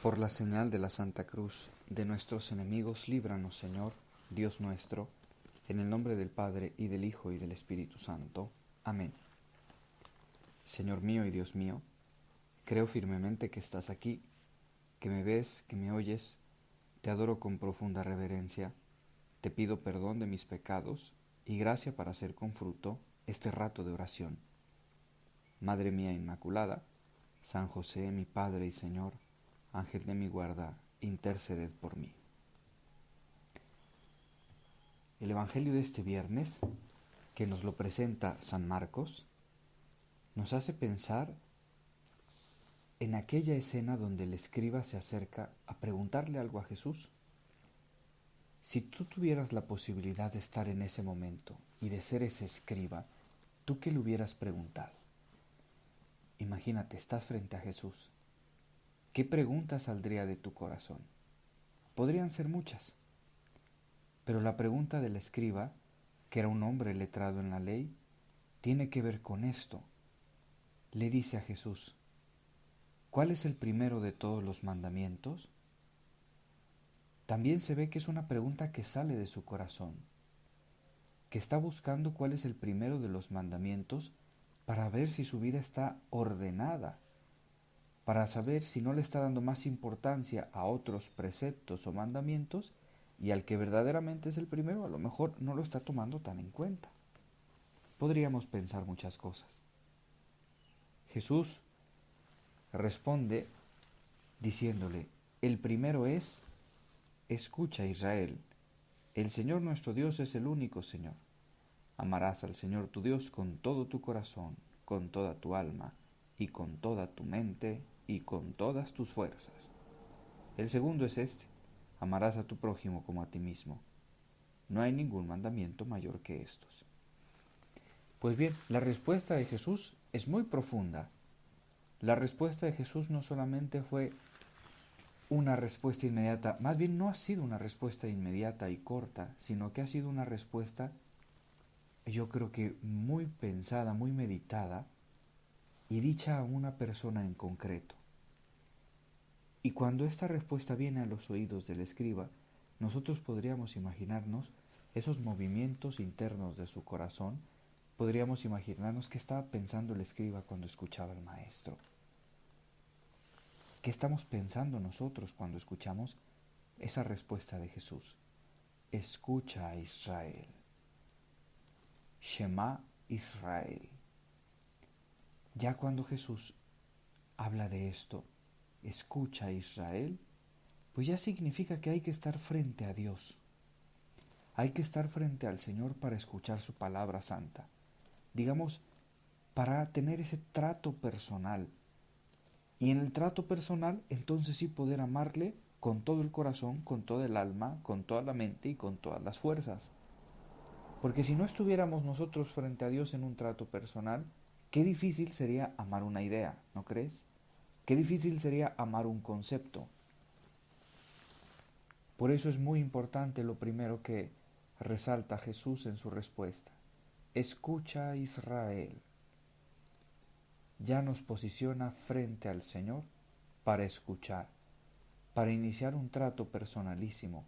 Por la señal de la Santa Cruz de nuestros enemigos, líbranos, Señor, Dios nuestro, en el nombre del Padre, y del Hijo, y del Espíritu Santo. Amén. Señor mío y Dios mío, creo firmemente que estás aquí, que me ves, que me oyes, te adoro con profunda reverencia, te pido perdón de mis pecados y gracia para hacer con fruto este rato de oración. Madre mía Inmaculada, San José, mi Padre y Señor, Ángel de mi guarda, interceded por mí. El Evangelio de este viernes, que nos lo presenta San Marcos, nos hace pensar en aquella escena donde el escriba se acerca a preguntarle algo a Jesús. Si tú tuvieras la posibilidad de estar en ese momento y de ser ese escriba, ¿tú qué le hubieras preguntado? Imagínate, estás frente a Jesús. ¿Qué pregunta saldría de tu corazón? Podrían ser muchas, pero la pregunta del escriba, que era un hombre letrado en la ley, tiene que ver con esto. Le dice a Jesús: ¿cuál es el primero de todos los mandamientos? También se ve que es una pregunta que sale de su corazón, que está buscando cuál es el primero de los mandamientos para ver si su vida está ordenada, para saber si no le está dando más importancia a otros preceptos o mandamientos, y al que verdaderamente es el primero a lo mejor no lo está tomando tan en cuenta. Podríamos pensar muchas cosas. Jesús responde diciéndole: el primero es: escucha, Israel, el Señor nuestro Dios es el único Señor. Amarás al Señor tu Dios con todo tu corazón, con toda tu alma, y con toda tu mente, y con todas tus fuerzas. El segundo es este: amarás a tu prójimo como a ti mismo. No hay ningún mandamiento mayor que estos. Pues bien, la respuesta de Jesús es muy profunda. La respuesta de Jesús no solamente fue una respuesta inmediata, más bien no ha sido una respuesta inmediata y corta, sino que ha sido una respuesta, yo creo que muy pensada, muy meditada, y dicha a una persona en concreto. Y cuando esta respuesta viene a los oídos del escriba, nosotros podríamos imaginarnos esos movimientos internos de su corazón, podríamos imaginarnos qué estaba pensando el escriba cuando escuchaba al maestro. ¿Qué estamos pensando nosotros cuando escuchamos esa respuesta de Jesús? Escucha a Israel. Shema Israel. Ya cuando Jesús habla de esto, escucha a Israel, pues ya significa que hay que estar frente a Dios. Hay que estar frente al Señor para escuchar su palabra santa. Digamos, para tener ese trato personal. Y en el trato personal, entonces sí poder amarle con todo el corazón, con toda el alma, con toda la mente y con todas las fuerzas. Porque si no estuviéramos nosotros frente a Dios en un trato personal, qué difícil sería amar una idea, ¿no crees? Qué difícil sería amar un concepto. Por eso es muy importante lo primero que resalta Jesús en su respuesta. Escucha, Israel. Ya nos posiciona frente al Señor para escuchar, para iniciar un trato personalísimo.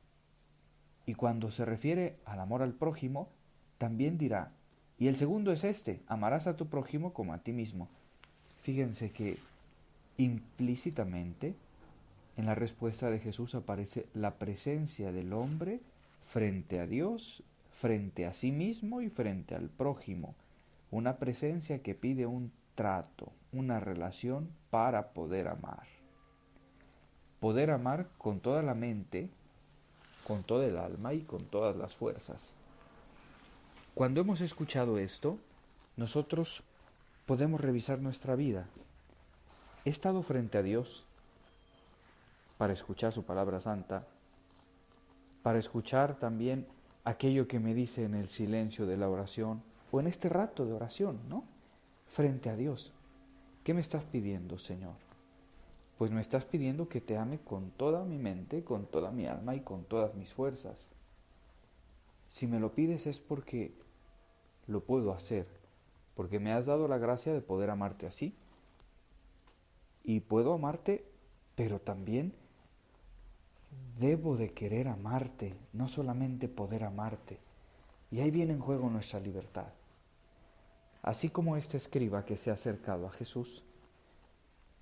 Y cuando se refiere al amor al prójimo, también dirá: y el segundo es este: amarás a tu prójimo como a ti mismo. Fíjense que implícitamente en la respuesta de Jesús aparece la presencia del hombre frente a Dios, frente a sí mismo y frente al prójimo. Una presencia que pide un trato, una relación para poder amar. Poder amar con toda la mente, con toda el alma y con todas las fuerzas. Cuando hemos escuchado esto, nosotros podemos revisar nuestra vida. He estado frente a Dios para escuchar su palabra santa, para escuchar también aquello que me dice en el silencio de la oración o en este rato de oración, ¿no? Frente a Dios. ¿Qué me estás pidiendo, Señor? Pues me estás pidiendo que te ame con toda mi mente, con toda mi alma y con todas mis fuerzas. Si me lo pides es porque lo puedo hacer, porque me has dado la gracia de poder amarte así. Y puedo amarte, pero también Debo de querer amarte, no solamente poder amarte. Y ahí viene en juego nuestra libertad. Así como este escriba que se ha acercado a Jesús,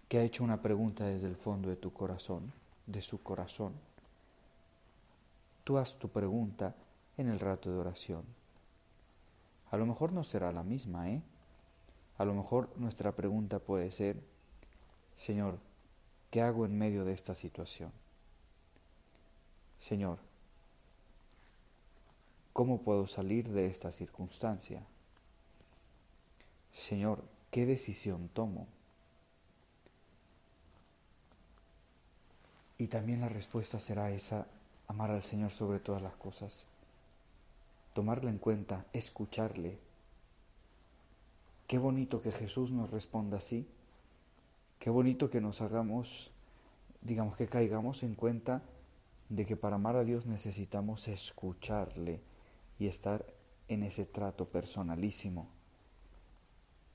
que ha hecho una pregunta desde el fondo de tu corazón, de su corazón, tú haz tu pregunta en el rato de oración. A lo mejor no será la misma, ¿eh? A lo mejor nuestra pregunta puede ser: Señor, ¿qué hago en medio de esta situación? Señor, ¿cómo puedo salir de esta circunstancia? Señor, ¿qué decisión tomo? Y también la respuesta será esa: amar al Señor sobre todas las cosas, tomarle en cuenta, escucharle. Qué bonito que Jesús nos responda así, qué bonito que nos hagamos, digamos que caigamos en cuenta de que para amar a Dios necesitamos escucharle y estar en ese trato personalísimo.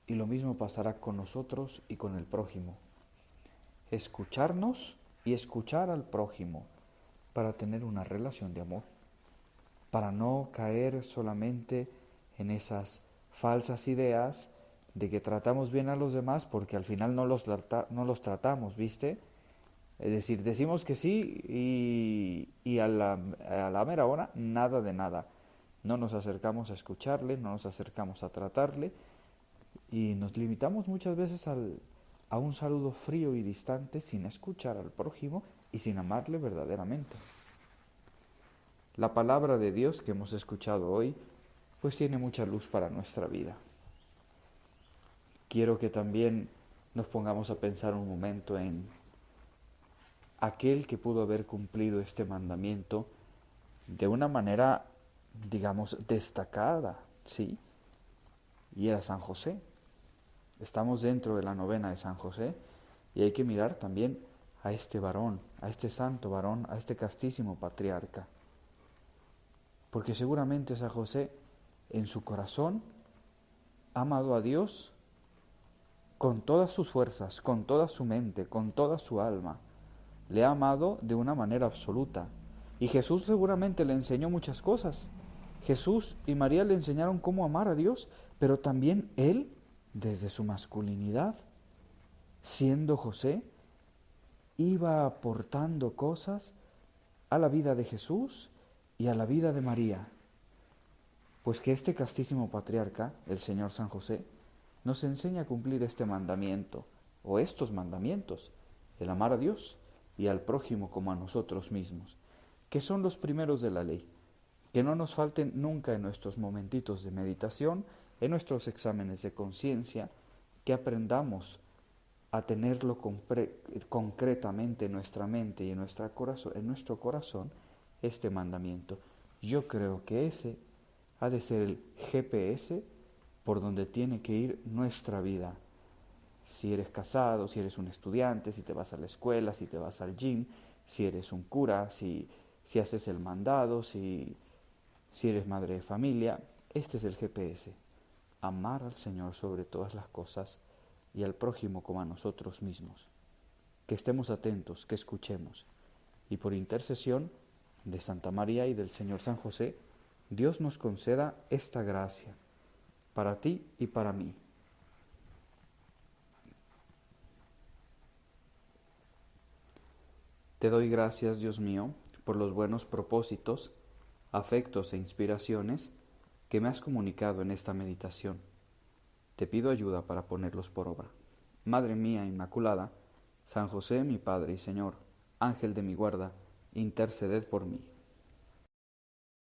Y lo mismo pasará con nosotros y con el prójimo. Escucharnos y escuchar al prójimo para tener una relación de amor, para no caer solamente en esas falsas ideas de que tratamos bien a los demás porque al final no los tratamos, ¿viste? Es decir, decimos que sí y a la mera hora nada de nada. No nos acercamos a escucharle, no nos acercamos a tratarle y nos limitamos muchas veces a un saludo frío y distante sin escuchar al prójimo y sin amarle verdaderamente. La palabra de Dios que hemos escuchado hoy pues tiene mucha luz para nuestra vida. Quiero que también nos pongamos a pensar un momento en aquel que pudo haber cumplido este mandamiento de una manera, digamos, destacada, ¿sí? Y era San José. Estamos dentro de la novena de San José y hay que mirar también a este varón, a este santo varón, a este castísimo patriarca. Porque seguramente San José en su corazón ha amado a Dios con todas sus fuerzas, con toda su mente, con toda su alma. Le ha amado de una manera absoluta. Y Jesús seguramente le enseñó muchas cosas. Jesús y María le enseñaron cómo amar a Dios, pero también él, desde su masculinidad, siendo José, iba aportando cosas a la vida de Jesús y a la vida de María. Pues que este castísimo patriarca, el Señor San José, nos enseña a cumplir este mandamiento, o estos mandamientos, el amar a Dios y al prójimo como a nosotros mismos, que son los primeros de la ley, que no nos falten nunca en nuestros momentitos de meditación, en nuestros exámenes de conciencia, que aprendamos a tenerlo concretamente en nuestra mente y en nuestro corazón este mandamiento. Yo creo que ese ha de ser el GPS por donde tiene que ir nuestra vida. Si eres casado, si eres un estudiante, si te vas a la escuela, si te vas al gym, si eres un cura, si haces el mandado, si eres madre de familia, este es el GPS. Amar al Señor sobre todas las cosas y al prójimo como a nosotros mismos. Que estemos atentos, que escuchemos. Y por intercesión de Santa María y del Señor San José, Dios nos conceda esta gracia, para ti y para mí. Te doy gracias, Dios mío, por los buenos propósitos, afectos e inspiraciones que me has comunicado en esta meditación. Te pido ayuda para ponerlos por obra. Madre mía Inmaculada, San José, mi Padre y Señor, Ángel de mi guarda, interceded por mí.